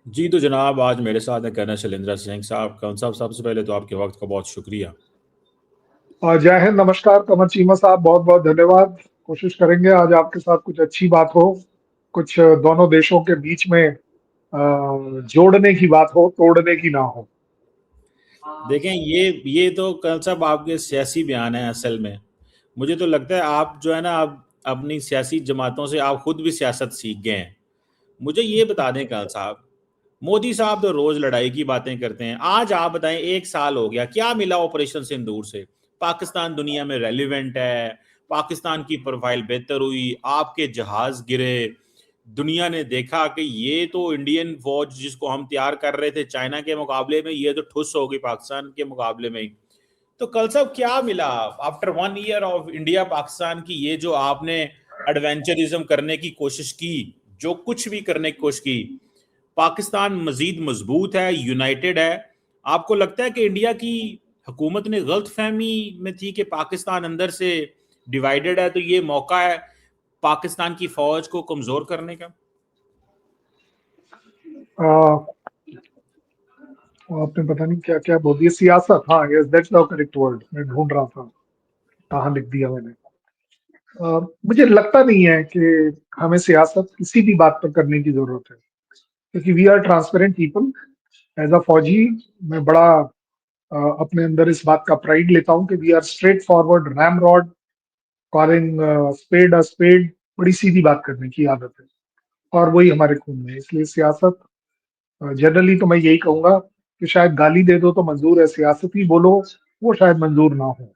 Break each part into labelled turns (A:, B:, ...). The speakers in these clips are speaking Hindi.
A: जी तो जनाब, आज मेरे साथ हैं कर्नल शैलेंद्र सिंह साहब। कौन साहब, सबसे पहले तो आपके वक्त का बहुत शुक्रिया।
B: और जय हिंद, नमस्कार कमर चीमा साहब, बहुत बहुत धन्यवाद। कोशिश करेंगे आज आपके साथ कुछ अच्छी बात हो, कुछ दोनों देशों के बीच में जोड़ने की बात हो, तोड़ने की ना हो।
A: देखें, ये तो कर्नल साहब आपके सियासी बयान है। असल में मुझे तो लगता है आप जो है ना, आप अपनी सियासी जमातों से आप खुद भी सियासत सीख गए हैं। मुझे ये बता दें कर्नल साहब, मोदी साहब तो रोज लड़ाई की बातें करते हैं। आज आप बताएं, 1 साल हो गया, क्या मिला ऑपरेशन सिंदूर से? पाकिस्तान दुनिया में रेलिवेंट है, पाकिस्तान की प्रोफाइल बेहतर हुई, आपके जहाज गिरे, दुनिया ने देखा कि ये तो इंडियन फौज जिसको हम तैयार कर रहे थे चाइना के मुकाबले में, ये तो ठुस हो गई पाकिस्तान के मुकाबले में ही। तो कल साहब क्या मिला after 1 year of India Pakistan की? ये जो आपने एडवेंचरिज्म करने की कोशिश की, जो कुछ भी करने की कोशिश की, पाकिस्तान मजीद मजबूत है, यूनाइटेड है। आपको लगता है कि इंडिया की हुकूमत ने गलत फहमी में थी कि पाकिस्तान अंदर से डिवाइडेड है, तो ये मौका है पाकिस्तान की फौज को कमजोर करने का?
B: अ, आपने पता नहीं क्या क्या बोल दिया, सियासत। हाँ, yes, that's the correct word. मैं ढूंढ रहा था, कहाँ लिख दिया मैंने। मुझे लगता नहीं है कि हमें सियासत किसी भी बात पर करने की जरूरत है, क्योंकि we are transparent people. As a फौजी मैं बड़ा अपने अंदर इस बात का प्राइड लेता हूँ कि we are straight forward ramrod, calling spade a spade. बड़ी सीधी बात करने की आदत है, और वही हमारे खून में है। इसलिए सियासत, जनरली तो मैं यही कहूंगा कि शायद गाली दे दो तो मंजूर है, सियासत ही बोलो वो शायद मंजूर ना हो।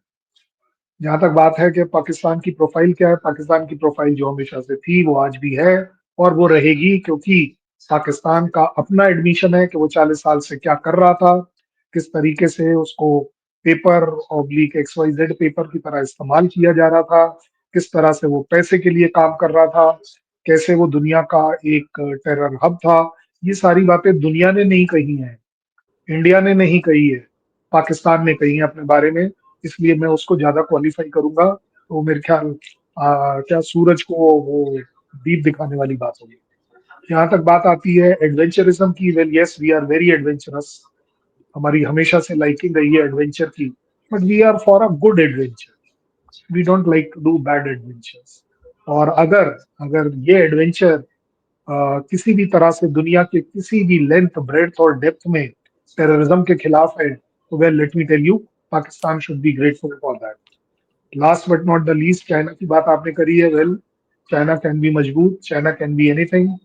B: जहां तक बात है कि पाकिस्तान की प्रोफाइल क्या है, पाकिस्तान की प्रोफाइल जो हमेशा से थी वो आज भी है, और वो रहेगी, क्योंकि पाकिस्तान का अपना एडमिशन है कि वो 40 साल से क्या कर रहा था, किस तरीके से उसको पेपर ऑब्लिक XYZ पेपर की तरह इस्तेमाल किया जा रहा था, किस तरह से वो पैसे के लिए काम कर रहा था, कैसे वो दुनिया का एक टेरर हब था। ये सारी बातें दुनिया ने नहीं कही हैं, इंडिया ने नहीं कही है, पाकिस्तान ने कही है अपने बारे में। इसलिए मैं उसको ज्यादा क्वालिफाई करूंगा, तो मेरे ख्याल क्या सूरज को वो दीप दिखाने वाली बात होगी। जहां तक बात आती है एडवेंचरिज्म की, well yes, we are very adventurous. हमारी हमेशा से लाइकिंग रही है एडवेंचर की, but we are for a good adventure. We don't like to do bad adventures. और अगर अगर ये एडवेंचर किसी भी तरह से दुनिया के किसी भी लेंथ, ब्रेड्थ और डेप्थ में टेररिज्म के खिलाफ है, तो well let me tell you, Pakistan should be grateful for that. Last but not the least, China की बात आपने करी है। वेल, चाइना कैन बी मजबूत, China can be anything,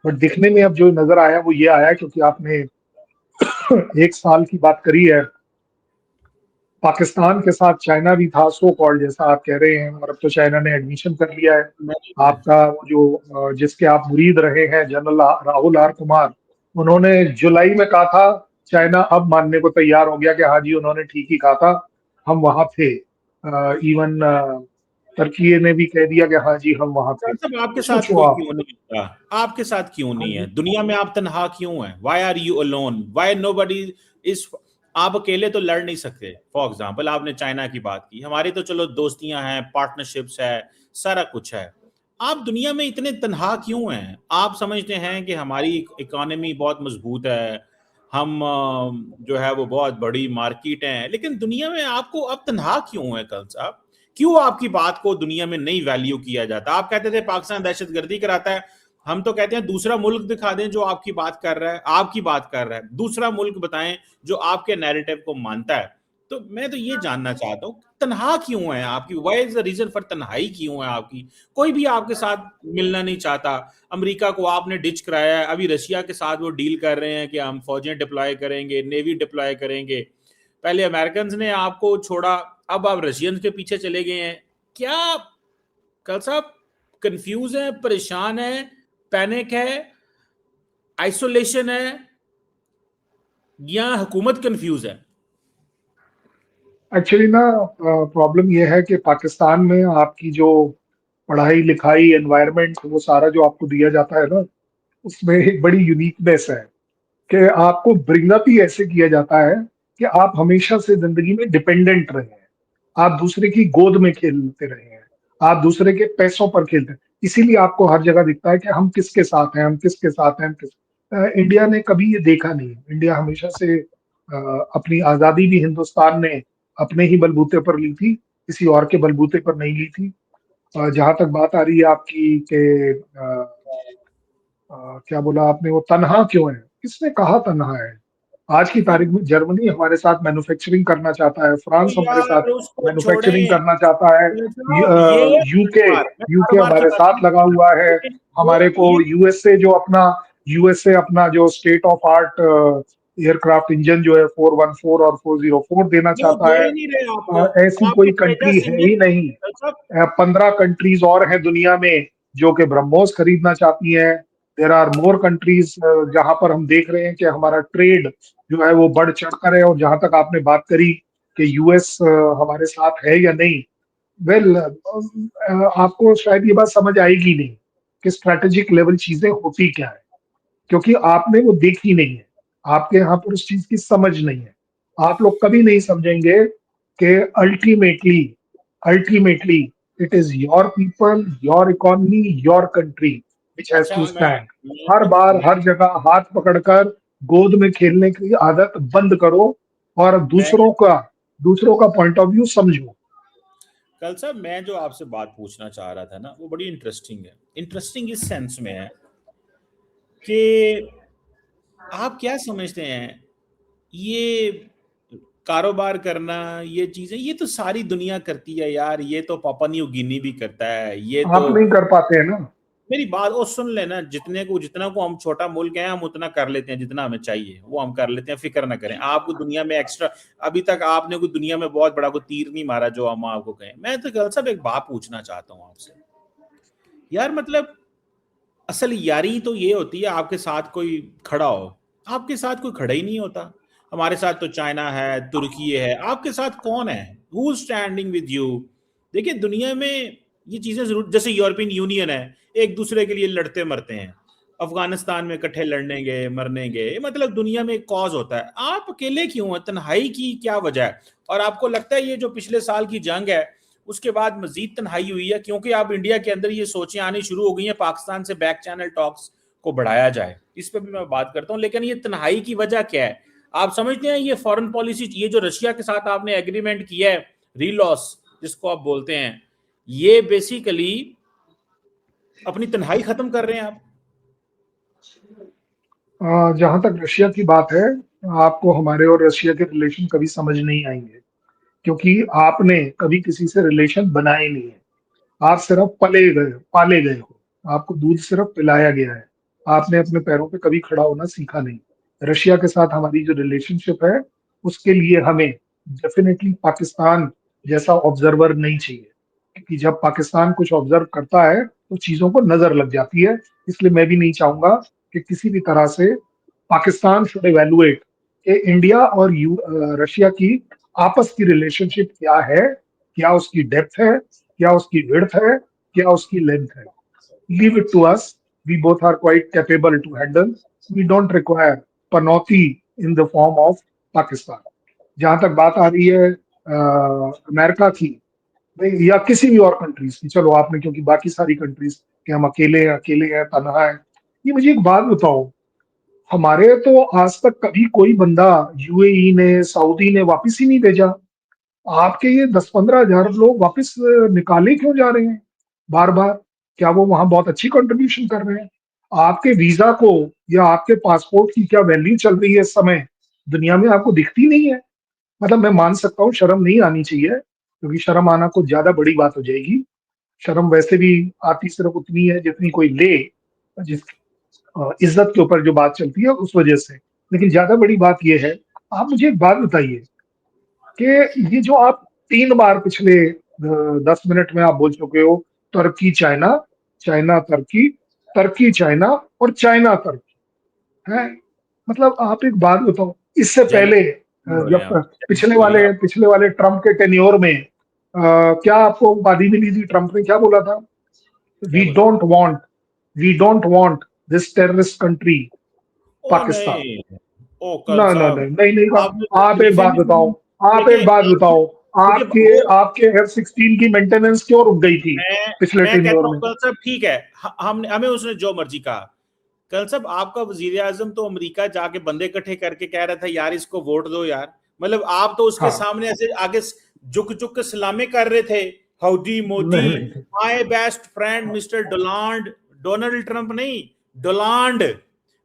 B: but दिखने में अब जो नजर आया वो ये आया, क्योंकि आपने 1 साल की बात करी है। पाकिस्तान के साथ चाइना भी था, सो कॉल्ड, जैसा आप कह रहे हैं, और अब तो चाइना ने एडमिशन कर लिया है।
A: मैं
B: आपका वो जो जिसके आप मुरीद रहे हैं, जनरल राहुल आर कुमार, उन्होंने जुलाई में कहा था, चाइना अब मानने को तैयार हो गया कि हाँ जी, उन्होंने ठीक ही कहा था, हम वहां थे। इवन तुर्की ने भी कह दिया कि हाँ जी, हम वहां थे।
A: साहब, आपके
B: तो
A: साथ
B: सोचो
A: कोई
B: आप।
A: क्यों नहीं होता? आपके साथ क्यों
B: हाँ
A: नहीं है?
B: जी।
A: दुनिया में आप तनहा क्यों हैं? Why are you alone? Why nobody is? आप अकेले तो लड़ नहीं सकते। फॉर एग्जाम्पल, आपने चाइना की बात की, हमारी तो चलो दोस्तियां हैं, पार्टनरशिप्स है, सारा कुछ है। आप दुनिया में इतने तनहा क्यों हैं? आप समझते हैं कि हमारी इकोनॉमी बहुत मजबूत है, हम जो है वो बहुत बड़ी मार्केट है, लेकिन दुनिया में आपको अब तनहा क्यों है कल साहब? क्यों आपकी बात को दुनिया में नहीं वैल्यू किया जाता? आप कहते थे पाकिस्तान दहशतगर्दी कराता है, हम तो कहते हैं दूसरा मुल्क दिखा दें जो आपकी बात कर रहा है, आपकी बात कर रहा है, दूसरा मुल्क बताएं जो आपके नैरेटिव को मानता है। तो मैं तो ये जानना चाहता हूँ, तनहा क्यों है आपकी? Why is the reason for तन्हाई क्यों है आपकी? कोई भी आपके साथ मिलना नहीं चाहता। अमेरिका को आपने डिच कराया है, अभी रशिया के साथ वो डील कर रहे हैं कि हम फौजें डिप्लॉय करेंगे, नेवी डिप्लॉय करेंगे। पहले अमेरिकन ने आपको छोड़ा, अब आप रशियन के पीछे चले गए हैं। क्या कल साहब कंफ्यूज है, परेशान है, पैनिक है, आइसोलेशन है, या हुकूमत कंफ्यूज है?
B: एक्चुअली ना, प्रॉब्लम यह है कि पाकिस्तान में आपकी जो पढ़ाई लिखाई एनवायरनमेंट, वो सारा जो आपको दिया जाता है ना, उसमें एक बड़ी यूनिकनेस है कि आपको ब्रिंग अप ही ऐसे किया जाता है कि आप हमेशा से जिंदगी में डिपेंडेंट रहे हैं, आप दूसरे की गोद में खेलते रहे हैं, आप दूसरे के पैसों पर खेलते हैं। इसीलिए आपको हर जगह दिखता है कि हम किसके साथ हैं, हम किसके साथ हैं, हम किस इंडिया ने कभी ये देखा नहीं। इंडिया हमेशा से अपनी आजादी भी हिंदुस्तान ने अपने ही बलबूते पर ली थी, किसी और के बलबूते पर नहीं ली थी। जहां तक बात आ रही है आपकी कि क्या बोला आपने, वो तनहा क्यों है? किसने कहा तनहा है? आज की तारीख में जर्मनी हमारे साथ मैन्युफैक्चरिंग करना चाहता है,
A: तो
B: फ्रांस हमारे साथ
A: यार उसको
B: मैन्युफैक्चरिंग
A: छोड़ें,
B: करना चाहता है,
A: ये
B: यूके
A: मैं
B: यूके
A: कारोबार की
B: हमारे
A: बात
B: साथ
A: नहीं,
B: लगा हुआ है।
A: लेकिन
B: हमारे
A: वो
B: को
A: ये
B: यूएसए अपना जो state of art aircraft engine जो है 414 और 404 देना
A: वो
B: चाहता
A: दे
B: है।
A: ही नहीं रहे आपको।
B: ऐसी
A: आपके
B: कोई
A: तेजस
B: कंट्री है ही
A: इंजन
B: नहीं।
A: सब
B: 15 कंट्रीज और हैं दुनिया में जो कि ब्रह्मोस खरीदना चाहती हैं। देर आर मोर कंट्रीज जहां पर हम देख रहे हैं कि हमारा ट्रेड जो है वो बढ़ चढ़कर है। और जहां तक आपने बात करी कि यूएस हमारे साथ है या नहीं, वेल आपको शायद ये बात समझ आएगी नहीं कि स्ट्रेटेजिक लेवल चीजें होती क्या है, क्योंकि आपने वो देखी नहीं है। आपके यहाँ पर उस चीज की समझ नहीं है। आप लोग कभी नहीं समझेंगे कि ultimately ultimately it is your people, your economy, your country which has
A: अच्छा।
B: टू
A: मैं
B: स्टैंड। हर
A: मैं,
B: बार
A: मैं,
B: हर जगह हाथ पकड़कर गोद में खेलने की आदत बंद करो और
A: मैं
B: दूसरों का पॉइंट ऑफ व्यू समझो।
A: कल साहब मैं जो आपसे बात पूछना चाह रहा था ना, वो बड़ी इंटरेस्टिंग है। इंटरेस्टिंग इस सेंस में है कि आप क्या समझते हैं, ये कारोबार करना, ये चीजें, ये तो सारी दुनिया करती है यार। ये तो पापा न्यू गिनी भी करता है, ये तो।
B: आप नहीं कर पाते हैं ना।
A: मेरी बात और सुन लेना, जितना को हम छोटा मुल्क है, हम उतना कर लेते हैं, जितना हमें चाहिए वो हम कर लेते हैं, फिक्र ना करें। आपको दुनिया में एक्स्ट्रा, अभी तक आपने कोई दुनिया में बहुत बड़ा कोई तीर नहीं मारा जो हम आपको कहें। मैं तो कल सब एक बात पूछना चाहता हूँ आपसे यार, मतलब असल यारी तो ये होती है आपके साथ कोई खड़ा हो। आपके साथ कोई खड़ा ही नहीं होता। हमारे साथ तो चाइना है, तुर्की है, आपके साथ कौन है? Who standing with you? देखिए दुनिया में ये चीजें जरूर, जैसे यूरोपियन यूनियन है, एक दूसरे के लिए लड़ते मरते हैं। अफगानिस्तान में इकट्ठे लड़ने गए, मरने गए, मतलब दुनिया में एक कॉज होता है। आप अकेले क्यों हैं? तन्हाई की क्या वजह है? और आपको लगता है ये जो पिछले साल की जंग है उसके बाद मजीद तन्हाई हुई है क्योंकि अब इंडिया के अंदर ये सोचें आनी शुरू हो गई हैं पाकिस्तान से बैक चैनल टॉक्स को बढ़ाया जाए? इस पर भी मैं बात करता हूँ, लेकिन ये तन्हाई की वजह क्या है? आप समझते हैं ये फॉरेन पॉलिसी, ये जो रशिया के साथ आपने एग्रीमेंट किया है, रीलॉस जिसको आप बोलते हैं, ये बेसिकली अपनी तन्हाई खत्म कर रहे हैं आप?
B: जहां तक रशिया की बात है, आपको हमारे और रशिया के रिलेशन कभी समझ नहीं आएंगे, क्योंकि आपने कभी किसी से रिलेशन बनाए नहीं है। आप सिर्फ पाले गए हो। आपको दूध सिर्फ पिलाया गया है। आपने अपने पैरों पे कभी खड़ा होना सीखा नहीं। रशिया के साथ हमारी जो रिलेशनशिप है, उसके लिए हमें डेफिनेटली पाकिस्तान जैसा ऑब्जर्वर नहीं चाहिए, क्योंकि जब पाकिस्तान कुछ ऑब्जर्व करता है तो चीजों को नजर लग जाती है। इसलिए मैं भी नहीं चाहूंगा कि किसी भी तरह से पाकिस्तान शुड इवेलुएट कि इंडिया और रशिया की आपस की रिलेशनशिप क्या है, क्या उसकी डेप्थ है, क्या उसकी विड्थ है, क्या उसकी लेंथ है। Leave it to us. We both are quite capable to handle. We don't require पनौती in the form of Pakistan. जहां तक बात आ रही है अमेरिका की, नहीं, या किसी भी और कंट्रीज की, चलो आपने क्योंकि बाकी सारी कंट्रीज के हम अकेले हैं, तनहा है। ये मुझे एक बात बताओ, हमारे तो आज तक कभी कोई बंदा यूएई ने, सऊदी ने वापस ही नहीं भेजा। आपके ये 10-15 हजार लोग वापस निकाले क्यों जा रहे हैं बार बार? क्या वो वहां बहुत अच्छी कंट्रीब्यूशन कर रहे हैं? आपके वीजा को या आपके पासपोर्ट की क्या वैल्यू चल रही है इस समय दुनिया में, आपको दिखती नहीं है? मतलब मैं मान सकता हूँ शर्म नहीं आनी चाहिए, क्योंकि शर्म आना कुछ ज्यादा बड़ी बात हो जाएगी। शर्म वैसे भी आती सिर्फ उतनी है जितनी कोई ले, जिस इज्जत के ऊपर जो बात चलती है उस वजह से। लेकिन ज्यादा बड़ी बात यह है, आप मुझे एक बात बताइए कि ये जो आप 3 बार पिछले 10 मिनट में आप बोल चुके हो, तुर्की चाइना, चाइना तुर्की, तुर्की चाइना और चाइना तुर्की है। मतलब आप एक बात बताओ, इससे
A: जेलस
B: पहले
A: हो रहे हैं
B: जब
A: आप, जेलस हो रही है आप।
B: पिछले वाले ट्रम्प के टेन्योर में क्या आपको उपाधि मिली थी? ट्रम्प ने क्या बोला था?
A: क्या
B: वी
A: बोला?
B: Don't want we don't want this terrorist country
A: oh
B: Pakistan.
A: नहीं, ओ
B: ना
A: कल
B: ना
A: साहब,
B: नहीं नहीं नहीं
A: आपने
B: का-
A: तो
B: आप एक बात
A: डिफेंस,
B: बताओ। आप
A: देखिए
B: एक बात बताओ।
A: देखिए
B: आपके
A: वो,
B: आपके F-16 की मेंटेनेंस क्यों रुक गई थी
A: मैं
B: पिछले
A: मैं कहता
B: टेन्योर
A: हूँ
B: में?
A: कल साहब ठीक है, हम हमें उसने जो मर्जी कहा, कल साहब आपका वजीर आजम तो अमेरिका जाके बंदे इकट्ठे करके कह रहा था यार इसको वोट दो यार, मतलब आप तो उसके
B: हाँ,
A: सामने ऐसे आगे झुक झुक के सलामी कर रहे थे, हाउडी मोदी,
B: नहीं नहीं,
A: my best friend mister Donald, Donald Trump नहीं, डोनाल्ड,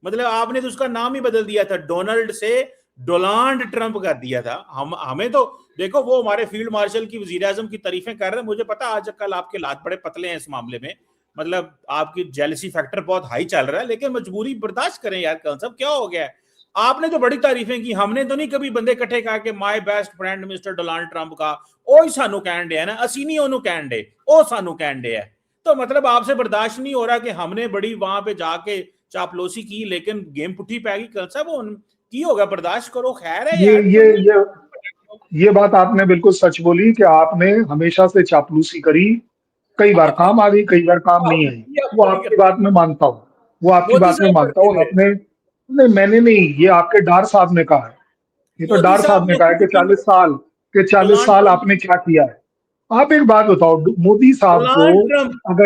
A: मतलब आपने तो उसका नाम ही बदल दिया था, डोनाल्ड से डोनाल्ड ट्रंप कर दिया था। हमें तो देखो वो हमारे फील्ड मार्शल की वजीर आजम की तारीफें कर रहे हैं, मुझे पता आज कल आपके लात बड़े पतले हैं इस मामले में, मतलब आपकी जेलसी फैक्टर बहुत हाई चल रहा है, लेकिन मजबूरी बर्दाश्त करें यार। कल सब क्या हो गया है, आपने तो बड़ी तारीफें की, हमने तो नहीं कभी बंदे इकट्ठे करके my best friend mister Donald Trump का ओ सानू कहन डे है ना, असी नहीं ओनू कहन डे, ओ सानू कहन डे है। तो मतलब आपसे बर्दाश्त नहीं हो रहा कि हमने बड़ी वहां पे जाके चापलोसी की, लेकिन गेम पुट्ठी पै गई। कल सब की होगा, बर्दाश्त करो, खैर है
B: ये
A: यार
B: ये
A: कोई
B: ये ये बात आपने बिल्कुल सच बोली कि आपने हमेशा से चापलूसी करी, कई बार
A: आपने
B: काम आ गई, कई बार काम नहीं आई। वो
A: थोड़ी
B: आपकी
A: करते,
B: बात में मानता हूँ, वो आपकी
A: मोदी
B: बात में
A: साहब
B: मानता
A: करते
B: हूँ।
A: हुए,
B: आपने नहीं, मैंने नहीं, ये आपके डार साहब ने कहा है, ये तो
A: मोदी
B: डार
A: साहब
B: साहब ने
A: ने
B: कहा है
A: खुद
B: कि
A: की
B: 40 साल
A: डोनाल्ड
B: आपने क्या किया है। आप एक बात बताओ, मोदी साहब को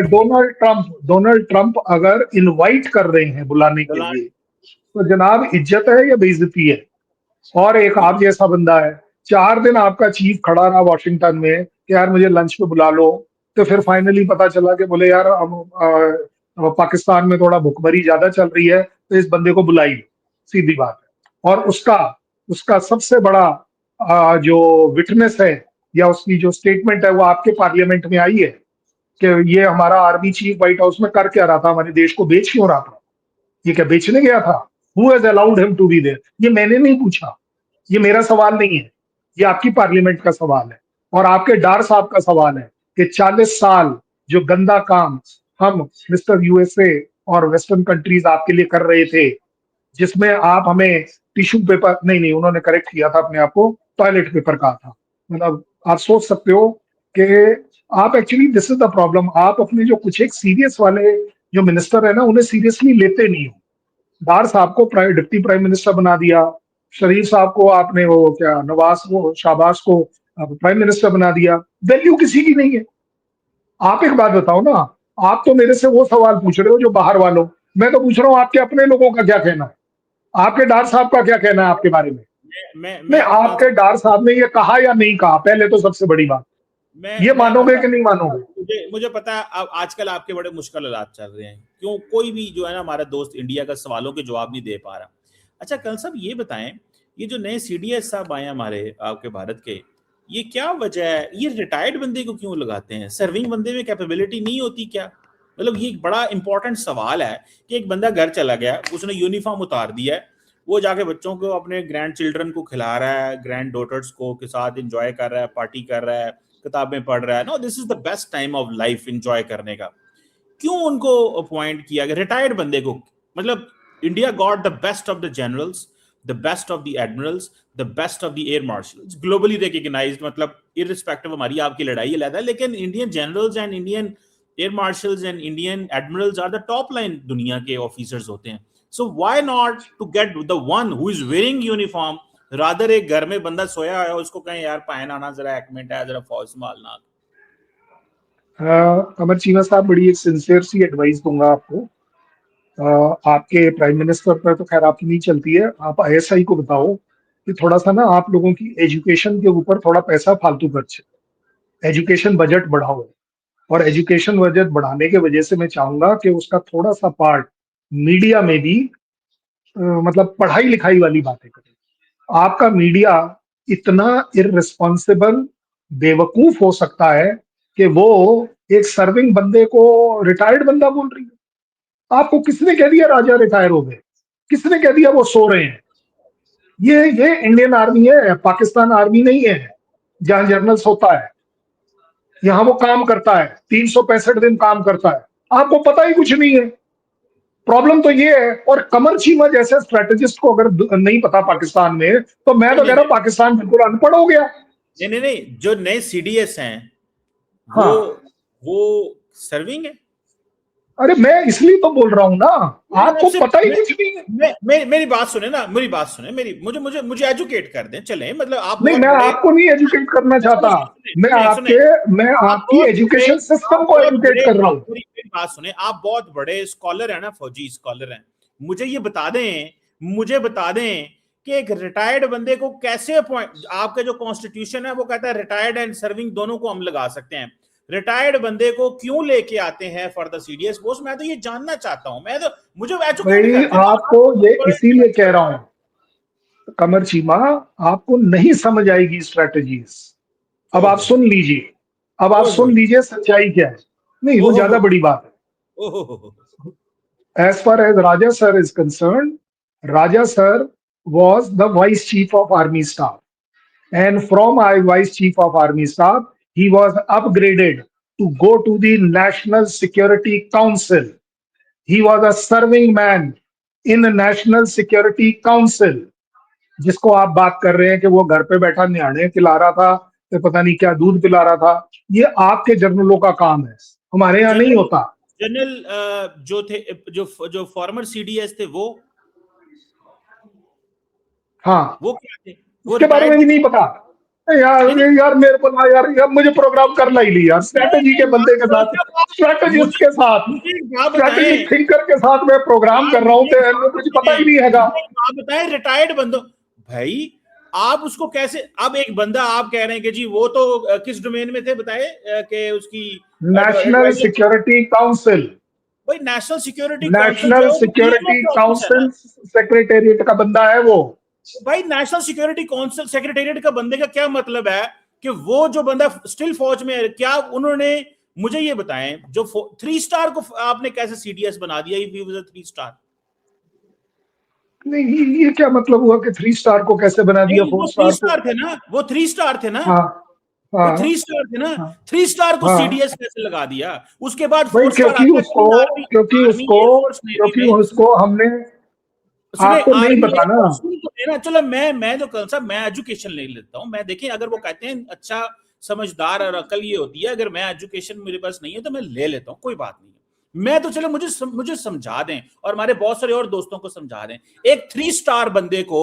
A: डोनाल्ड ट्रंप,
B: अगर डोनाल्ड ट्रंप अगर इनवाइट कर रहे हैं बुलाने के लिए,
A: डोनाल्ड
B: तो जनाब इज्जत है या बेइज्जती है? और एक आप जैसा बंदा है, 4 दिन आपका चीफ खड़ा रहा वॉशिंगटन में कि यार मुझे लंच पे बुला लो, तो फिर फाइनली पता चला कि बोले यार अब पाकिस्तान में थोड़ा भुखमरी ज्यादा चल रही है, तो इस बंदे को बुलाई लो, सीधी बात है। और उसका उसका सबसे बड़ा जो विटनेस है या उसकी जो स्टेटमेंट है वो आपके पार्लियामेंट में आई है कि ये हमारा आर्मी चीफ व्हाइट हाउस में कर क्या रहा था, हमारे देश को बेच क्यों रहा था, ये क्या बेचने गया था? Who has allowed him to be there? ये मैंने नहीं पूछा, ये मेरा सवाल नहीं है, ये आपकी पार्लियामेंट का सवाल है और आपके डार साहब का सवाल है कि 40 साल जो गंदा काम हम मिस्टर यूएसए और वेस्टर्न कंट्रीज आपके लिए कर रहे थे, जिसमें आप हमें टिश्यू पेपर, नहीं नहीं, उन्होंने करेक्ट किया था अपने आप को, टॉयलेट पेपर कहा था। मतलब आप सोच सकते हो कि आप actually, this is the problem, आप अपने जो कुछ एक सीरियस वाले जो मिनिस्टर है ना उन्हें सीरियसली लेते नहीं हो। डार साहब को डिप्टी प्राइम मिनिस्टर बना दिया, शरीफ साहब को आपने वो क्या नवाज को शाहबाज को प्राइम मिनिस्टर बना दिया, वैल्यू किसी की नहीं है। आप एक बात बताओ ना, आप तो मेरे से वो सवाल पूछ रहे हो जो बाहर वालों, मैं तो पूछ रहा हूँ आपके अपने लोगों का क्या कहना है, आपके डार साहब का क्या कहना है आपके बारे में? नहीं,
A: मैं
B: आपके डार साहब ने ये कहा या नहीं कहा, पहले तो सबसे बड़ी बात, ये
A: मैं
B: मानोगे
A: बता,
B: कि नहीं मानोगे?
A: मुझे पता है अब आजकल आपके बड़े मुश्किल हालात चल रहे हैं, क्यों कोई भी जो है ना हमारा दोस्त इंडिया का सवालों के जवाब नहीं दे पा रहा। अच्छा कल साहब ये बताएं, ये जो नए सीडीएस साहब आए हैं हमारे आपके भारत के, ये क्या वजह है, ये रिटायर्ड बंदे को क्यों लगाते हैं, सर्विंग बंदे में कैपेबिलिटी नहीं होती क्या? मतलब ये एक बड़ा इंपॉर्टेंट सवाल है कि एक बंदा घर चला गया, उसने यूनिफॉर्म उतार दिया है, वो जाके बच्चों को अपने ग्रैंड चिल्ड्रन को खिला रहा है, ग्रैंड डॉटर्स को के साथ एंजॉय कर रहा है, पार्टी कर रहा है, किताबें पढ़ रहा है, no this is the best time of life enjoy करने का, क्यों उनको अपॉइंट किया गया रिटायर्ड बंदे को? मतलब India got the best of the generals, the best of the admirals, the best of the air marshals, globally recognized, मतलब इररिस्पेक्टिव हमारी आपकी लड़ाई अलग है, लेकिन Indian generals and Indian air marshals and Indian admirals are the top line दुनिया के ऑफिसर्स होते हैं। So why not to get the one who is wearing uniform, rather एक घर में बंदा सोया है उसको कहें यार पहन आना, जरा एक मिनट है, जरा फौज संभालना।
B: अमर चीमा साहब, बड़ी एक सिंसियर सी एडवाइस दूंगा आपको। आपके प्राइम मिनिस्टर पर तो खैर आपकी नहीं चलती है, आप आईएसआई को बताओ कि थोड़ा सा ना आप लोगों की एजुकेशन के ऊपर थोड़ा पैसा फालतू खर्च, एजुकेशन बजट बढ़ाओ। और एजुकेशन बजट बढ़ाने के वजह से मैं चाहूंगा कि उसका थोड़ा सा पार्ट मीडिया में भी मतलब पढ़ाई लिखाई वाली बातें करें। आपका मीडिया इतना इररिस्पॉन्सिबल बेवकूफ हो सकता है कि वो एक सर्विंग बंदे को रिटायर्ड बंदा बोल रही है। आपको किसने कह दिया राजा रिटायर हो गए? किसने कह दिया वो सो रहे हैं? ये इंडियन आर्मी है, पाकिस्तान आर्मी नहीं है जहां जर्नल सोता है। यहाँ वो काम करता है, 365 दिन काम करता है, आपको पता ही कुछ नहीं है। प्रॉब्लम तो ये है। और कमर चीमा जैसे स्ट्रेटेजिस्ट को अगर नहीं पता पाकिस्तान में, तो मैं
A: नहीं
B: तो कह
A: नहीं
B: रहा हूं पाकिस्तान बिल्कुल अनपढ़ हो गया।
A: नहीं नहीं नहीं, जो नए सीडीएस हैं वो
B: हाँ,
A: वो सर्विंग है।
B: अरे मैं इसलिए तो बोल रहा हूं ना,
A: नहीं,
B: आपको पता ही कुछ नहीं है।
A: मेरी बात सुने ना, मेरी बात सुने, मेरी मुझे मुझे मुझे एजुकेट कर दें, चले, मतलब आप
B: नहीं,
A: बहुत
B: मैं
A: बड़े,
B: आपको नहीं एजुकेट करना चाहता,
A: सुने सुने सुने,
B: मैं
A: आप
B: आपकी
A: बहुत बड़े,
B: एजुकेशन
A: आप
B: सिस्टम को
A: बहुत
B: एजुकेट
A: बड़े,
B: कर रहा हूं।
A: मेरी बात सुने, आप बहुत बड़े स्कॉलर है ना, फौजी स्कॉलर हैं, मुझे बता दें कि एक रिटायर्ड बंदे को कैसे अपॉइंट, आपका जो कॉन्स्टिट्यूशन है वो कहता है रिटायर्ड एंड सर्विंग दोनों को हम लगा सकते हैं, रिटायर्ड बंदे को क्यों लेके आते हैं फॉर द सीडीएस पोस्ट? मैं तो ये जानना चाहता हूं। मैं तो, मुझे एजुकेट
B: भाई
A: कर दें।
B: आपको ये इसीलिए कह रहा हूं कमर चीमा, आपको नहीं समझ आएगी स्ट्रेटजीज। अब आप
A: ओहो
B: सुन लीजिए, अब आप
A: ओहो
B: सुन लीजिए सच्चाई क्या है। नहीं, वो
A: ओहो
B: ज्यादा बड़ी बात
A: ओहो
B: है। As far as Raja sir is concerned, Raja sir was the vice chief of army staff, and from vice chief of army staff he was upgraded to go to the National Security Council. He was a serving man in the National Security Council. जिसको आप बात कर रहे हैं कि वो घर पे बैठा निहाने खिला रहा था, तो पता नहीं क्या दूध पिला रहा था, ये आपके जर्नलों का काम है, हमारे यहाँ नहीं
A: जनरल
B: होता।
A: जनरल जो थे, जो फॉर्मर सीडीएस थे वो
B: हाँ,
A: वो क्या थे? वो
B: उसके बारे में भी
A: रिटायर्ड
B: नहीं पता। यार
A: नहीं नहीं
B: यार मेरे को ना यार मुझे प्रोग्राम करना ही नहीं यार,
A: नहीं
B: स्ट्रैटेजी के
A: नहीं,
B: बंदे के साथ, स्ट्रैटेजिस्ट
A: मुझे
B: के साथ,
A: मुझे एक बात
B: स्ट्रैटेजिक
A: बताएं।
B: थिंकर के साथ मैं प्रोग्राम
A: आप
B: कर रहा हूँ,
A: मुझे एक
B: तो
A: बात
B: कुछ पता ही
A: बताएं,
B: नहीं हैगा।
A: मुझे एक बात बताएं, रिटायर्ड बंदो, भाई आप उसको कैसे, अब एक बंदा आप कह रहे हैं कि जी वो तो किस डोमेन में थे बताए, कि उसकी
B: नेशनल
A: एडवाइजर,
B: सिक्योरिटी काउंसिल,
A: भाई नेशनल सिक्योरिटी काउंसिल जो
B: नेशनल
A: है वो पीएमओ
B: सिक्योरिटी
A: के ऑफिस है ना।
B: काउंसिल सेक्रेटेरिएट का बंदा है वो।
A: भाई नेशनल सिक्योरिटी काउंसिल सेक्रेटेरिएट का बंदे का क्या मतलब है कि वो जो बंदा स्टिल फौज में है, क्या उन्होंने, मुझे ये बताएं, जो 3 स्टार को आपने कैसे सीडीएस बना दिया? He was a 3 star.
B: नहीं, ये क्या मतलब हुआ कि 3 स्टार को कैसे बना दिया
A: नहीं,
B: 4
A: वो 3
B: स्टार को?
A: स्टार थे ना, वो 3 स्टार थे ना,
B: हाँ
A: वो
B: हाँ
A: 3 स्टार थे ना।
B: हाँ
A: 3 स्टार को
B: हाँ
A: सीडीएस कैसे लगा दिया? उसके बाद
B: भाई,
A: 4 स्टार आ गया। क्यों? आर्मी, आर्मी एयरफोर्स नेवी
B: क्योंकि
A: में,
B: उसको हमने,
A: सुने,
B: आपको नहीं
A: आर्मी
B: पता ना।
A: एयरफोर्स तो लेना, चलो मैं तो कल साहब मैं एजुकेशन ले लेता हूं। मैं देखिए, अगर वो कहते हैं अच्छा समझदार और अकल ये होती है, अगर मैं एजुकेशन मेरे पास नहीं है तो मैं ले लेता हूं, कोई बात नहीं है। मैं तो चलो, मुझे समझा दें और हमारे बहुत सारे और दोस्तों को समझा दें, एक 3 स्टार बंदे को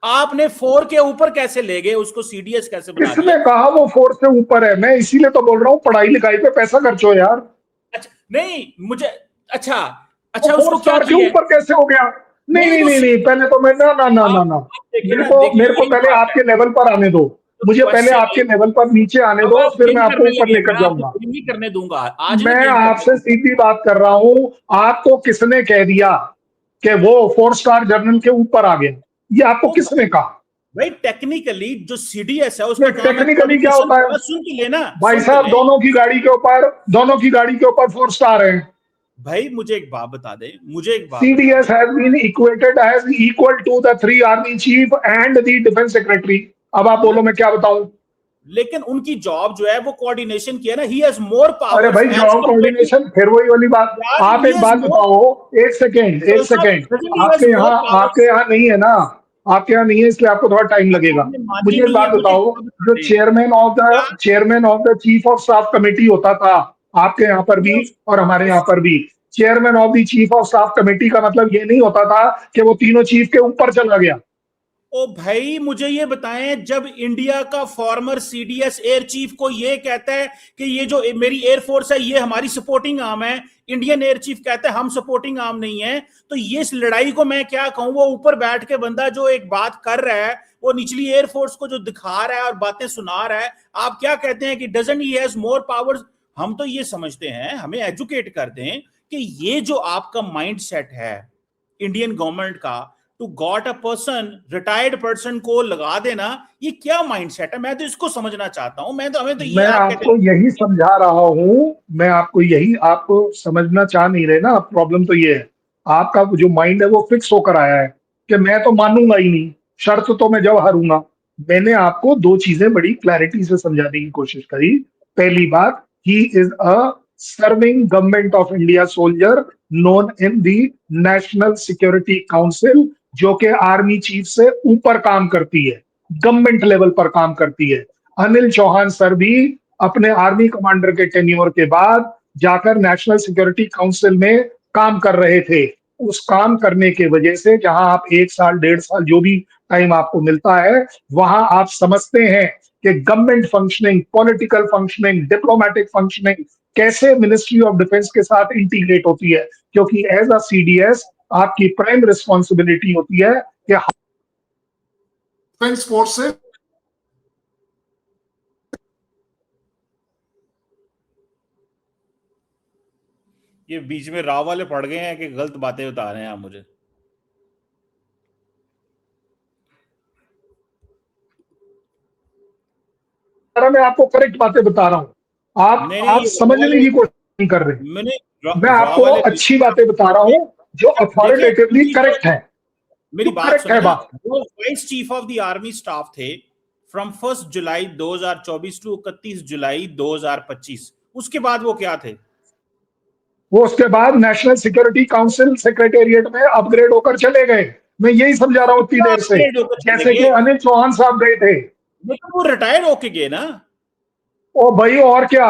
A: आपने 4 के ऊपर कैसे ले गए, उसको सीडीएस कैसे बना दिया?
B: किसने कहा वो 4 से ऊपर है? मैं इसीलिए तो बोल रहा हूँ पढ़ाई लिखाई पे पैसा खर्च हो यार।
A: अच्छा नहीं, मुझे, अच्छा
B: वो
A: अच्छा,
B: फोर
A: उसको क्या
B: स्टार के
A: किया है?
B: ऊपर कैसे हो गया? नहीं
A: नहीं
B: नहीं
A: तो
B: नहीं नहीं, पहले तो मैं, ना ना ना ना ना,
A: आप देखिए
B: मेरे
A: ना,
B: को
A: देखिए
B: मेरे को
A: यही
B: पहले
A: बात है।
B: आपके लेवल पर आने दो।
A: तो
B: मुझे पहले
A: क्वेश्चन
B: आपके लेवल पर नीचे आने
A: अब
B: दो,
A: आप
B: फिर
A: गेम
B: मैं आपको
A: करने
B: ऊपर
A: लगे,
B: लेकर
A: मैं आपको
B: जाऊंगा।
A: गेम नहीं करने दूंगा, आज नहीं
B: मैं
A: गेम करने
B: आपसे
A: दूंगा।
B: सीधी बात कर रहा हूं, आपको किसने कह दिया कि वो 4 स्टार जनरल के ऊपर आ गया? ये आपको
A: ओ
B: किसने कहा?
A: भाई, टेक्निकली जो सीडीएस है उसका
B: ये
A: काम है
B: टेक्निकली क्या
A: कोऑर्डिनेशन
B: होता है?
A: करना। सुन तो लेना,
B: भाई
A: सुन तो
B: साहब,
A: ले।
B: दोनों की गाड़ी के ऊपर 4 स्टार है।
A: भाई मुझे एक बात बता दे, मुझे एक बात बता
B: CDS
A: they.
B: has been equated as equal to the 3 army chief and the defense secretary. अब आप बोलो मैं क्या बताऊं?
A: लेकिन उनकी जॉब जो है वो कोऑर्डिनेशन की है ना। ही हैज मोर
B: अरे
A: पावर्स
B: भाई,
A: as
B: job
A: compare to,
B: coordination, फिर वही वाली बात।
A: यार
B: आप
A: ही
B: एक
A: हैज
B: बात
A: मोर,
B: बताओ, एक सेकेंड एक सेकेंड,
A: ही हैज मोर
B: आपके
A: पावर्स।
B: यहाँ नहीं है ना, आपके यहाँ नहीं है, इसलिए आपको थोड़ा टाइम लगेगा।
A: आपने मानी
B: मुझे एक
A: नहीं
B: बात
A: है, मुझे एक
B: बताओ,
A: बात बता
B: जो
A: दें क्या
B: chairman of the chief of staff committee होता था, आपके यहाँ पर भी
A: ये
B: और हमारे यहाँ
A: उस
B: पर भी, chairman of the chief of staff committee का मतलब ये नहीं होता था कि वो तीनों चीफ के ऊपर चला गया।
A: ओ भाई मुझे ये बताएं, जब इंडिया का फॉर्मर सीडीएस एयर चीफ को ये कहता है कि ये जो मेरी एयरफोर्स है ये हमारी सपोर्टिंग आर्म है, इंडियन एयर चीफ कहता है हम सपोर्टिंग आर्म नहीं है, तो ये इस लड़ाई को मैं क्या कहूं? वो ऊपर बैठ के बंदा जो एक बात कर रहा है, वो निचली एयरफोर्स को जो दिखा रहा है और बातें सुना रहा है, आप क्या कहते हैं कि doesn't he has more powers? हम तो ये समझते हैं, हमें एजुकेट कर दें कि ये जो आपका माइंड सेट है इंडियन गवर्नमेंट का, to got a person, retired person को लगा देना, ये क्या माइंडसेट है? मैं तो इसको समझना चाहता हूं। मैं तो, हमें तो ये
B: मैं
A: आप कहते
B: आपको
A: हैं।
B: यही समझा रहा हूं, मैं आपको यही, आपको समझना चाह नहीं रहे ना। प्रॉब्लम तो ये है, आपका जो माइंड है वो फिक्स होकर आया है कि मैं तो मानूंगा ही नहीं, शर्त तो मैं जब हारूंगा। मैंने आपको दो चीजें बड़ी क्लैरिटी से समझाने की कोशिश करी। पहली बात, he is a serving government of India soldier known in the national security council, जो कि आर्मी चीफ से ऊपर काम करती है, गवर्नमेंट लेवल पर काम करती है। अनिल चौहान सर भी अपने आर्मी कमांडर के टेन्योर के बाद जाकर नेशनल सिक्योरिटी काउंसिल में काम कर रहे थे। उस काम करने के वजह से, जहां आप 1 साल 1.5 साल जो भी टाइम आपको मिलता है, वहां आप समझते हैं कि government functioning, political functioning, diplomatic functioning कैसे मिनिस्ट्री ऑफ डिफेंस के साथ इंटीग्रेट होती है। क्योंकि एज अ CDS आपकी प्राइम रिस्पॉन्सिबिलिटी होती है कि डिफेंस फोर्स से
A: ये बीच में राव वाले पड़ गए हैं कि गलत बातें बता रहे हैं आप मुझे।
B: मैं आपको करेक्ट बातें बता रहा हूं,
A: नहीं
B: आप
A: नहीं, ये राव
B: समझने
A: वाले,
B: की कोशिश नहीं कर रहे।
A: मैंने
B: मैं
A: राव
B: आपको
A: वाले
B: अच्छी बातें बता रहा हूं जो
A: देखिए,
B: अथॉरिटेटिवली
A: उनकी जो,
B: करेक्ट है,
A: मेरी
B: जो
A: बात
B: करेक्ट है
A: सुने ना,
B: बात।
A: वो vice chief of the army staff थे फ्रॉम 1 जुलाई 2024 टू 31 जुलाई 2025। उसके बाद वो क्या थे?
B: वो उसके बाद नेशनल सिक्योरिटी काउंसिल सेक्रेटेरिएट में अपग्रेड होकर चले गए। मैं यही समझा रहा हूं इतनी देर से,
A: अपग्रेड होकर चले
B: जैसे कि
A: गए,
B: अनिल चौहान साहब गए थे।
A: लेकिन वो रिटायर होके गए ना।
B: ओ भाई, और क्या,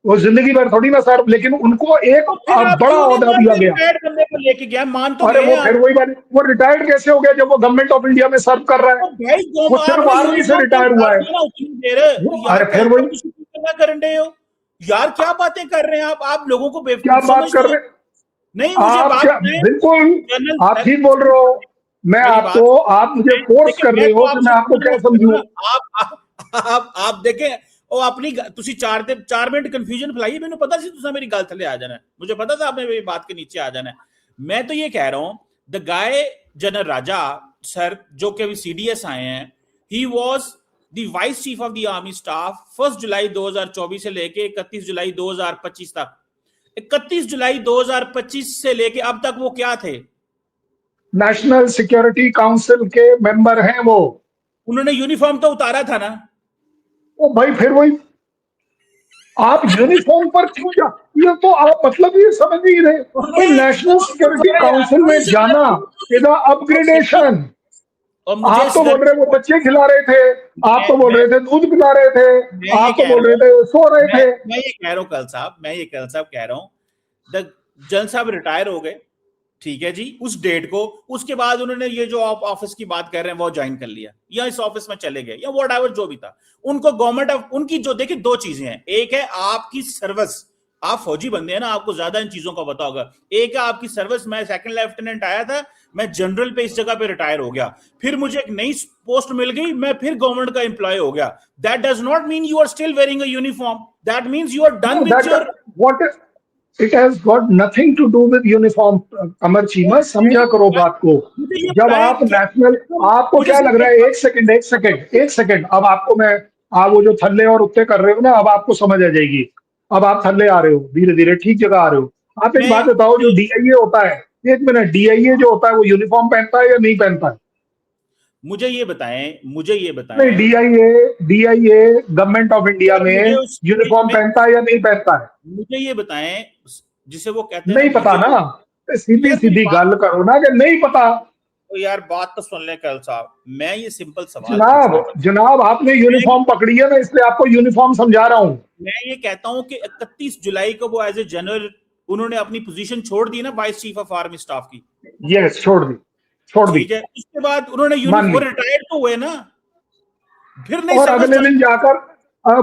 B: वो जिंदगी भर थोड़ी ना सर, लेकिन उनको एक
A: तो फिर आप
B: बड़ा
A: क्यों नहीं
B: ओहदा दिया
A: मानते?
B: गया।
A: रिटायर्ड बंदे को लेके गया, मान तो
B: अरे
A: गए
B: वो
A: आप।
B: फिर वही बात, वो रिटायर्ड कैसे हो गया जब वो गवर्नमेंट ऑफ इंडिया में सर्व कर रहा है?
A: तो भाई
B: वो सिर्फ
A: आपने
B: आर्मी से
A: यूनिफॉर्म तो
B: रिटायर
A: उतार
B: हुआ है।
A: दिया ना उतनी देर। यार
B: अरे
A: क्या
B: फिर वही,
A: क्या कर रहे हो यार? क्या बातें कर रहे हैं आप लोगों को
B: क्या
A: बेवकूफ
B: बात
A: समझते
B: कर
A: हो?
B: रहे,
A: नहीं, मुझे
B: आप
A: बात
B: क्या,
A: सुने।
B: बिल्कुल
A: जनरल
B: आप
A: सर,
B: ठीक बोल रहे हो। मैं
A: मेरी बात,
B: आपको, आप मुझे फोर्स
A: देखिए
B: कर
A: मैं
B: रहे
A: तो
B: हो कि
A: आपसे
B: मैं आपको क्या
A: अनुरोध कर रहा हूं
B: समझूं।
A: ना, आप देखें ਉਹ ਆਪਣੀ ਤੁਸੀਂ 4 मिनट कंफ्यूजन फैलाई। मैंने पता सी तुसा मेरी गल थले आ जाना है, मुझे पता था आपने मेरी बात के नीचे आ जाना है। मैं तो ये कह रहा हूं, the guy general Raja sir जो कि अभी सीडीएस आए हैं, he was the vice chief of the army staff 1 जुलाई 2024 से लेके 31 जुलाई 2025 तक। 31 जुलाई 2025 से लेके अब तक वो क्या थे?
B: नेशनल सिक्योरिटी काउंसिल के मेंबर हैं वो।
A: उन्होंने यूनिफॉर्म तो उतारा था ना।
B: ओ भाई फिर वही, आप यूनिफॉर्म पर क्यों जा, ये तो आप मतलब ये समझ नहीं रहे भाई।
A: नहीं,
B: नेशनल सिक्योरिटी काउंसिल में जाना इज अपग्रेडेशन।
A: और मुझे
B: आप
A: इस
B: तो
A: घर
B: बोल रहे वो बच्चे खिला रहे थे, आप तो बोल
A: मैं
B: रहे थे दूध पिला रहे थे,
A: मैं ये
B: आप तो
A: कह
B: बोल
A: रहा
B: रहे
A: हूँ,
B: थे सो रहे थे।
A: मैं ये कह रहा हूँ कल साहब, मैं ये कल साहब कह रहा हूँ, द जन साहब रिटायर हो गए, ठीक है जी, उस डेट को। उसके बाद उन्होंने ये जो आप ऑफिस की बात कर रहे हैं वो ज्वाइन कर लिया, या इस ऑफिस में चले गए, या वॉट एवर जो भी था। उनको गवर्नमेंट ऑफ उनकी जो, देखिए दो चीजें हैं, एक है आपकी सर्विस, आप फौजी बंदे हैं ना, आपको ज्यादा इन चीजों का पता होगा। एक है आपकी सर्विस, मैं सेकंड लेफ्टिनेंट आया था, मैं जनरल पे इस जगह पे रिटायर हो गया, फिर मुझे एक नई पोस्ट मिल गई, मैं फिर गवर्नमेंट का एम्प्लॉय हो गया। That does not mean you are still wearing a uniform, that means you are done
B: No,
A: with
B: that
A: your.
B: what it has got nothing to do with uniform। Amar Cheema, समझा करो बात को।
A: मुझे ये
B: जब
A: बताएं
B: आप
A: क्या,
B: नेशनल, आपको
A: मुझे
B: क्या
A: सिर्फ
B: लग रहा
A: एक
B: है,
A: बात,
B: एक सेकंड एक सेकंड एक सेकंड, अब आपको मैं, आप वो जो थल्ले और उत्ते कर रहे हो ना, अब आपको समझ आ जाएगी। अब आप थल्ले आ रहे हो, धीरे धीरे ठीक जगह आ रहे हो। आप एक बात बताओ, जो डीआईए होता है, एक मिनट, डीआईए जो होता है वो यूनिफॉर्म पहनता है या नहीं पहनता है?
A: मुझे ये बताएं, मुझे ये
B: नहीं,
A: बताएं
B: DIA DIA government of India
A: sir, मुझे
B: में
A: उस
B: यूनिफॉर्म
A: मैं
B: पहनता है या नहीं पहनता है?
A: मुझे ये बताएं, जिसे वो कहते हैं ना
B: नहीं पता
A: मुझे,
B: ना, सीधी
A: यार मेरी
B: सीधी
A: बात,
B: गल करो ना कि नहीं पता।
A: तो यार बात तो सुन ले कल साहब, मैं ये सिंपल सवाल
B: जनाब,
A: पूछना चाहता
B: जनाब आपने
A: हूं।
B: यूनिफॉर्म पकड़ी है, मैं इसलिए आपको यूनिफॉर्म समझा रहा हूं।
A: मैं ये कहता हूं कि 31 जुलाई को वो एज ए जनरल उन्होंने अपनी पोजीशन छोड़ दी ना, vice chief of army staff की।
B: यस, छोड़ दी, छोड़ दी,
A: ठीक है, उसके बाद उन्होंने
B: मान
A: यूनिफॉर्म
B: ली।
A: रिटायर्ड तो हुए ना, फिर नहीं
B: और
A: सर्विस
B: अगले
A: ज्वाइन।
B: दिन जाकर,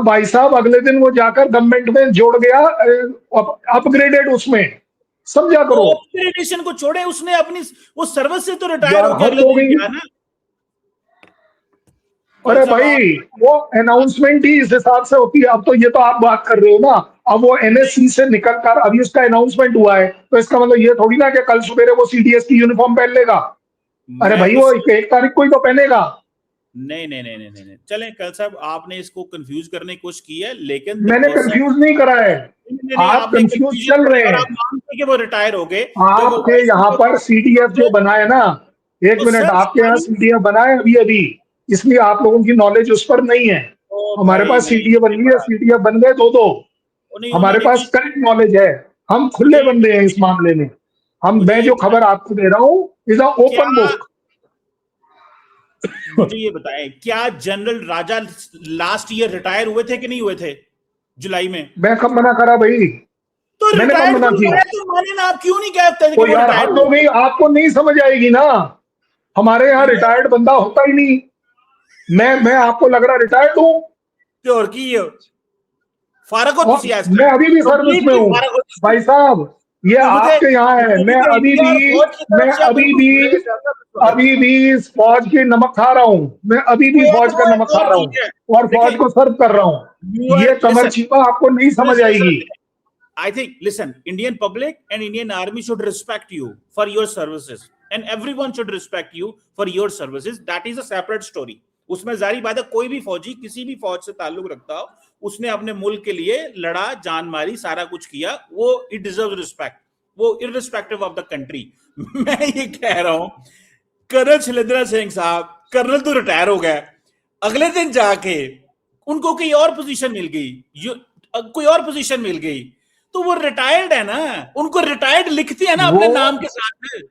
B: भाई साहब अगले दिन वो जाकर गवर्नमेंट में जोड़ गया, अपग्रेडेड उसमें, समझा
A: वो
B: करो।
A: अपग्रेडेशन को छोड़े, उसने अपनी वो सर्विस से तो रिटायर
B: यार
A: होकर
B: हद
A: अगले
B: हो
A: दिन
B: गई।
A: गया ना। कल
B: अरे
A: साहब आप,
B: भाई, वो अनाउंसमेंट ही इस हिसाब से होती है। अब तो ये तो आप बात कर रहे हो ना, अब वो एनएससी से निकलकर अभी उसका अनाउंसमेंट हुआ है, तो इसका मतलब ये थोड़ी ना कि कल सवेरे वो सीडीएस की यूनिफॉर्म पहन लेगा। अरे
A: मैं
B: भाई
A: तो,
B: वो 1 तारीख को ही तो पहनेगा।
A: नहीं नहीं नहीं नहीं नहीं, चलें कल साहब, आपने इसको कंफ्यूज करने की कोशिश की है, लेकिन द
B: मैंने
A: पर्सन,
B: कंफ्यूज नहीं करा है,
A: नहीं नहीं,
B: आप
A: आपने
B: कंफ्यूज
A: कंफ्यूजन
B: चल
A: करे
B: रहे
A: और
B: हैं।
A: आप मानते कि वो रिटायर हो गए जब वो
B: आपके
A: वाइस
B: यहाँ पर सीडीएफ जो बना है ना, एक
A: तो
B: मिनट,
A: सर
B: आपके यहाँ
A: हमारी,
B: सीडीएफ बना है अभी अभी, इसलिए आप लोगों की नॉलेज उस पर नहीं है।
A: ओ
B: हमारे
A: भाई
B: पास
A: नहीं,
B: सीडीएफ बन
A: मुझे
B: गई है,
A: बड़ा,
B: सीडीएफ बन गए दो दो।
A: वो नहीं
B: हमारे
A: उन्होंने
B: पास
A: कुछ,
B: करेक्ट नॉलेज है, हम
A: मुझे
B: खुले
A: ये
B: बंदे हैं इस
A: बताएं,
B: मामले में।
A: मुझे
B: मैं
A: ये
B: जो खबर
A: बताएं
B: आपको दे रहा हूँ इज अ
A: क्या,
B: ओपन बुक।
A: मुझे ये बताएं क्या जनरल राजा लास्ट ईयर रिटायर हुए थे कि नहीं हुए थे जुलाई में?
B: मैं कब मना करा भाई?
A: तो
B: मैंने कब
A: रिटायर्ड
B: मना
A: को
B: किया?
A: लगाया तो माने ना, आप क्यों नहीं कहते थे कि
B: तो
A: वो
B: यार
A: रिटायर्ड
B: हद हो
A: हुए?
B: गई, आपको नहीं समझ आएगी ना, हमारे यहाँ
A: यार
B: रिटायर्ड बंदा होता ही नहीं। मैं आपको लग रहा रिटायर्ड हूँ?
A: प्योर की फारग हो
B: और
A: तुसी इस
B: मैं
A: टाइम,
B: अभी भी सर्विस में
A: कंप्लीटली
B: हूँ
A: फारग हो तुसी।
B: भाई साहब। ये
A: तो मुझे
B: आपके यहाँ है।
A: मुझे
B: मैं
A: तो
B: अभी
A: इंडिया और
B: भी
A: फौज की
B: मैं
A: तरफ से आप
B: अभी
A: बिल्कुल
B: भी
A: खुले में सियासत कर रहे हैं।
B: अभी भी इस फौज की नमक खा रहा हूँ। मैं अभी भी फौज का
A: वो
B: नमक
A: एक
B: खा
A: और
B: रहा
A: चीज
B: हूँ
A: है।
B: और फौज
A: देखिए,
B: को सर्व कर रहा हूँ।
A: यू
B: ये
A: आर
B: कमर
A: लिसन,
B: चीमा आपको नहीं समझ आएगी।
A: I think, listen, Indian public and Indian army should respect you for your services, and everyone should respect you for your services. That is a separate story. उसमें जारी बात है, कोई भी फौजी किसी भी फौज से ताल्लुक रखता हो, उसने अपने मुल्क के लिए लड़ा, जान मारी, सारा कुछ किया, वो इट डिजर्व रिस्पेक्ट, वो इररिस्पेक्टिव ऑफ द कंट्री। मैं ये कह रहा हूं, कर्नल शैलेंद्र सिंह साहब, कर्नल तो रिटायर हो गए, अगले दिन जाके उनको कोई और पोजीशन मिल गई, कोई और पोजीशन मिल गई, तो वो रिटायर्ड है ना, उनको रिटायर्ड लिखते हैं ना अपने
B: वो
A: नाम के साथ में।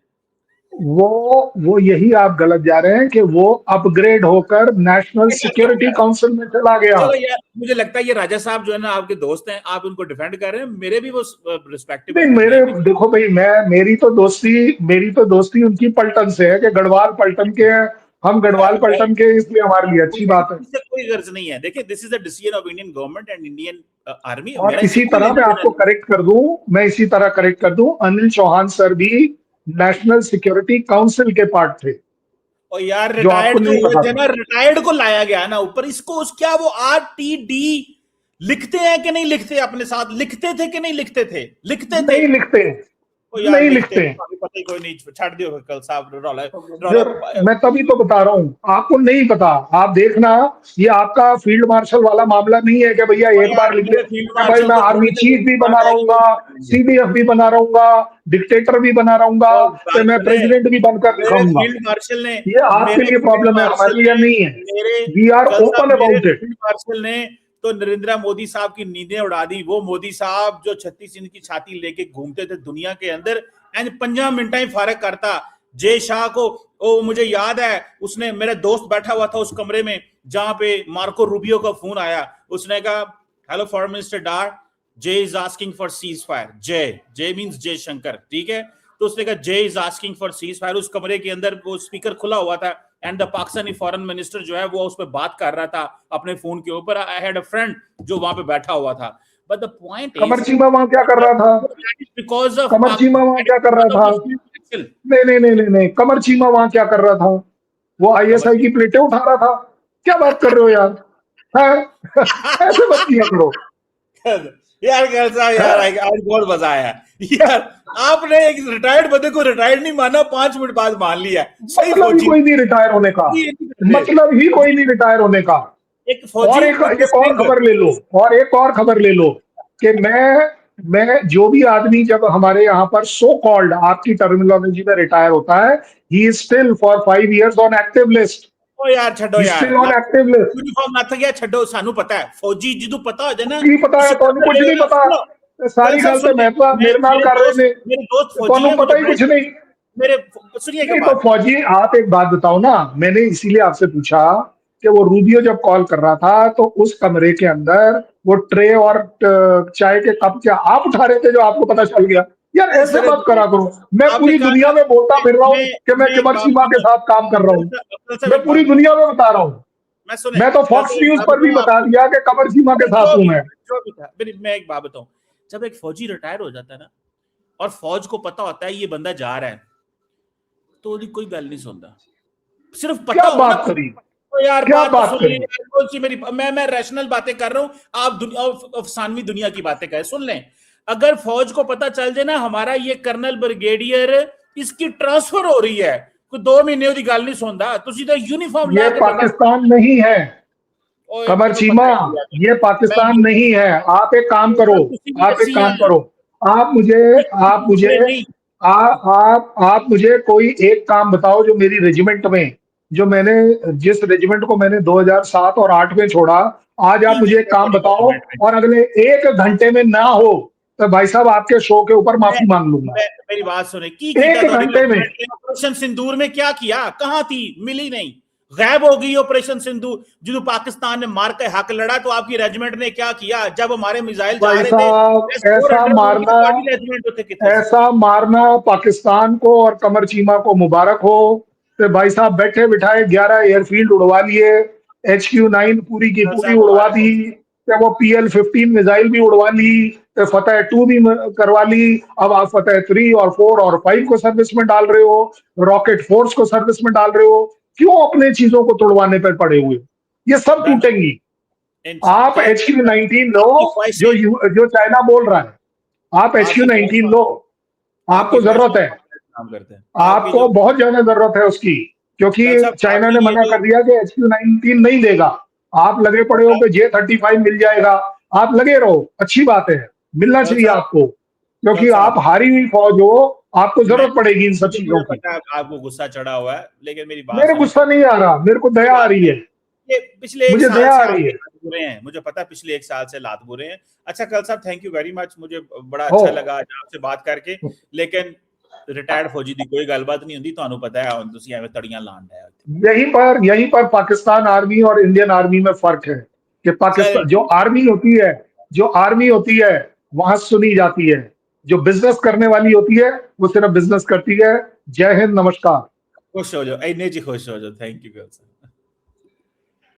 B: वो यही आप गलत जा रहे हैं कि वो अपग्रेड होकर नेशनल सिक्योरिटी काउंसिल में चला गया।
A: चलो यार, मुझे लगता है ये राजा साहब जो है ना आपके दोस्त हैं, आप उनको डिफेंड कर रहे हैं, मेरे भी वो रिस्पेक्टेबल
B: नहीं,
A: बंदे
B: मेरे
A: हैं।
B: देखो भाई, मेरी तो दोस्ती उनकी पलटन से है कि गढ़वाल पलटन के हैं, हम गढ़वाल पलटन के, इसलिए हमारे लिए अच्छी बात है।
A: इससे कोई गर्ज नहीं है। देखिए, this is the decision of Indian government and Indian army,
B: और
A: मेरा इससे
B: इसी
A: कोई
B: तरह
A: लेना देना नहीं।
B: मैं इसी तरह करेक्ट कर दूं, अनिल चौहान सर भी नेशनल सिक्योरिटी काउंसिल के पार्ट थे,
A: और यार
B: जो आपको
A: रिटायर्ड जो
B: नहीं
A: हुए
B: पता
A: थे
B: था।
A: ना, रिटायर्ड को लाया गया ना ऊपर, इसको क्या वो RTD लिखते हैं कि नहीं लिखते, अपने साथ लिखते थे कि नहीं लिखते थे, लिखते थे।
B: नहीं लिखते,
A: ओ यार
B: नहीं
A: लिखते
B: लिखते।
A: तो अभी पता ही कोई नहीं, छाड़ दियो कल साहब, रौला रौला।
B: फिर मैं तभी तो बता रहा हूँ, आपको नहीं पता। आप देखना, ये आपका फील्ड मार्शल वाला मामला नहीं है कि भैया
A: ओ
B: एक
A: यार
B: बार लिख ले
A: मेरे फील्ड
B: कि भाई
A: मार्शल
B: मैं
A: को
B: आर्मी
A: थोड़ी देर
B: चीफ भी
A: बात
B: बना
A: आएगी,
B: रहूंगा, सीडीएफ भी बना रहूंगा, डिक्टेटर भी बना रहूंगा,
A: तो
B: कि
A: बात
B: मैं
A: सुने,
B: प्रेसिडेंट भी बनकर
A: मेरे
B: दिखाऊंगा।
A: फील्ड मार्शल ने
B: ये आपके
A: मेरे
B: लिए
A: फील्ड
B: प्रॉब्लम है,
A: मार्शल
B: हमारे लिए
A: ने
B: नहीं है।
A: मेरे
B: वी आर
A: कल
B: ओपन
A: साहब मेरे
B: अबाउट इट।
A: फील्ड मार्शल ने तो नरेंद्र मोदी साहब की नींदें उड़ा दी। वो मोदी साहब जो 36 इंच की छाती लेके घूमते थे दुनिया के अंदर, एंड 5 मिनट ही फर्क करता जय शाह को। ओ मुझे याद है, उसने, मेरा दोस्त बैठा हुआ था उस कमरे में जहां पे मार्को रूबियो का फोन आया, उसने कहा हेलो फॉरेन मिनिस्टर डार, जय is asking for cease fire. जय, जय मीन्स जय शंकर, ठीक है। तो उसने कहा जय is asking for cease fire. उस कमरे के अंदर वो स्पीकर खुला हुआ था and the Pakistani foreign minister जो है वो उस पर बात कर रहा था अपने फोन के ऊपर। आई हैड अ फ्रेंड जो वहां पे बैठा हुआ था। But the point
B: Qamar
A: is
B: Cheema वहां क्या कर रहा था?
A: बिकॉज ऑफ
B: कमर चीमा वहां क्या कर रहा था? नहीं नहीं नहीं नहीं नहीं, कमर चीमा वहां क्या कर रहा था? वो आईएसआई की प्लेटें उठा रहा था। क्या बात कर रहे हो यार? है ऐसे मत किया करो।
A: यार कल साहब, यार आज बहुत मजा आया यार। आपने एक रिटायर्ड बंदे को रिटायर्ड नहीं माना, 5 मिनट बाद मान लिया। सही
B: मतलब ही
A: फौजी,
B: कोई नहीं रिटायर होने का, मतलब ही कोई नहीं रिटायर होने का।
A: एक फौजी
B: और एक और
A: सिंह।
B: खबर ले लो, और एक और खबर ले लो कि मैं जो भी आदमी जब हमारे यहाँ पर सो कॉल्ड, आपकी टर्मिनोलॉजी में, रिटायर होता है, he is still for 5 years on active list.
A: ओ यार छड्डो
B: ही
A: यार,
B: still on active list.
A: Uniform ना था क्या, छड्डो, सानू पता है फौजी जिदू पता हो जाए ना,
B: की पता है तो कुछ नहीं पता।
A: सुनो,
B: सारी
A: साहब
B: गल
A: सुन
B: तो
A: ले,
B: मेरे नाल कर रहे ने,
A: मेरे दोस्त फौजी
B: तो
A: हैं, मुझे
B: पता ही
A: बड़े,
B: कुछ नहीं।
A: मेरे, सुनिए एक
B: नहीं तो
A: बात।
B: फौजी, आप एक बात बताओ ना, मैंने इसीलिए आपसे पूछा कि वो रूबियो जब कॉल कर रहा था तो उस कमरे के अंदर वो ट्रे और चाय के कप क्या आप उठा रहे थे जो आपको पता चल गया? यार ऐसे
A: मेरे
B: मत करा करो। मैं
A: आपने
B: पूरी
A: कहा
B: दुनिया
A: ना,
B: में बोलता फिर रहा हूँ कि मैं
A: एक
B: कमर
A: बात
B: चीमा के
A: सुनो,
B: साथ काम कर रहा हूँ। मैं
A: एक
B: पूरी
A: बात बताऊं,
B: दुनिया में बता रहा हूँ।
A: मैं सुने,
B: मैं तो फॉक्स
A: एक
B: न्यूज
A: बात
B: पर भी
A: बताऊं
B: बता
A: आपको,
B: दिया कि कमर चीमा के साथ हूं मैं।
A: जो भी था, मैं एक बात बताऊं, जब एक फौजी रिटायर हो जाता है ना, और फौज को पता होता है ये बंदा जा रहा है, तो उसकी कोई गल नहीं सुनता, सिर्फ पता
B: क्या
A: हो ना।
B: बात करी?
A: तो यार
B: क्या
A: बात तो
B: बात
A: सुन ली
B: करी?
A: यार, कौन सी मेरी, मैं रैशनल बातें कर रहा हूं, आप अफसानवी दुनिया की बातें करें, सुन लें। अगर फौज को पता चल जाए ना हमारा ये कर्नल ब्रिगेडियर, इसकी ट्रांसफर हो रही है, कोई 2 महीने की गल नहीं सुनता, तुम तो यूनिफॉर्म ला
B: ये
A: के बंदा,
B: पाकिस्तान नहीं है
A: ओए
B: कमर
A: मैनू
B: चीमा,
A: पता है यार,
B: ये
A: मैं
B: पाकिस्तान नहीं है। आप एक काम करो,
A: तुसी भी
B: आप एक
A: ऐसी
B: काम
A: हैं,
B: करो, आप मुझे आप मुझे
A: नहीं,
B: आप मुझे कोई एक काम बताओ जो मेरी रेजिमेंट में, जो मैंने, जिस रेजिमेंट को मैंने 2007 और 8 में छोड़ा, आज आप
A: की
B: मुझे एक
A: कितना
B: काम
A: बड़ी
B: बताओ
A: रेजिमेंट में,
B: और अगले 1 घंटे में ना हो तो भाई साहब आपके शो के ऊपर
A: मैं,
B: माफी मांग लूंगा।
A: मेरी बात सुने, की कीता
B: 1 घंटे में।
A: ऑपरेशन सिंदूर में क्या किया, कहां थी, मिली नहीं, गायब हो गई ऑपरेशन सिंदूर। जो पाकिस्तान ने मार के हक लड़ा, तो आपकी रेजिमेंट ने क्या किया, जब हमारे मिसाइल जा
B: भाई
A: रहे थे
B: साहब
A: S-400 उनकी तो गाड़ी रेजिमेंट होते कितने से।
B: ऐसा मारना पाकिस्तान को और कमर चीमा को मुबारक हो। तो भाई साहब बैठे बिठाए 11 एयरफील्ड उड़वा लिए, HQ-9 पूरी की पूरी उड़वा
A: मुबारक हो,
B: दी, तो वो PL-15 मिसाइल भी उड़वा ली, फतेह 2 भी करवा ली, अब आप फतेह 3 और 4 और 5 को सर्विस में डाल रहे हो, रॉकेट फोर्स को सर्विस में डाल रहे हो। क्यों अपने चीजों को तोड़वाने पर पड़े हुए? ये सब टूटेंगी। आप HQ-19 लो, जो चाइना बोल रहा है, आप HQ-19 लो, आपको जरूरत है,
A: काम करते हैं
B: आपको बहुत ज्यादा जरूरत है उसकी, क्योंकि चाइना ने मना कर दिया कि HQ-19 नहीं देगा। आप लगे पड़े हो कि J-35 मिल जाएगा, आप लगे रहो, अच्छी बात है, मिलना चाहिए आपको, क्योंकि आप हारी हुई फौज हो, आपको जरूरत पड़ेगी इन सब चीजों की।
A: आपको गुस्सा चढ़ा हुआ है, लेकिन मेरी बात
B: मेरे गुस्सा नहीं आ रहा, मेरे को दया आ रही है,
A: ये पिछले
B: मुझे दया आ रही है।
A: बुरे हैं, मुझे पता है पिछले 1 साल से लात बुरे हैं। अच्छा कल साहब, थैंक यू वेरी मच, मुझे बड़ा अच्छा लगा आपसे बात करके। लेकिन रिटायर्ड फौजी दी कोई गलबात नहीं होती, ਤੁਹਾਨੂੰ पता है ਤੁਸੀਂ ਐਵੇਂ ਤੜੀਆਂ ਲਾਣ ਹੈ।
B: यहीं पर पाकिस्तान आर्मी और इंडियन आर्मी में फर्क है कि पाकिस्तान जो आर्मी होती है वहां सुनी जाती है, जो बिजनेस करने वाली होती है वो सिर्फ बिजनेस करती है। जय हिंद, नमस्कार।
A: खुश हो जाओ, इन्ने जी खुश हो जाओ। Thank you.